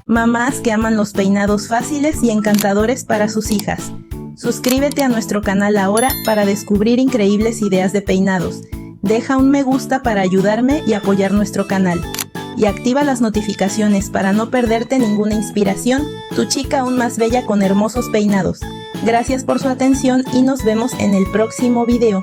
mamás que aman los peinados fáciles y encantadores para sus hijas. Suscríbete a nuestro canal ahora para descubrir increíbles ideas de peinados. Deja un me gusta para ayudarme y apoyar nuestro canal. Y activa las notificaciones para no perderte ninguna inspiración, tu chica aún más bella con hermosos peinados. Gracias por su atención y nos vemos en el próximo video.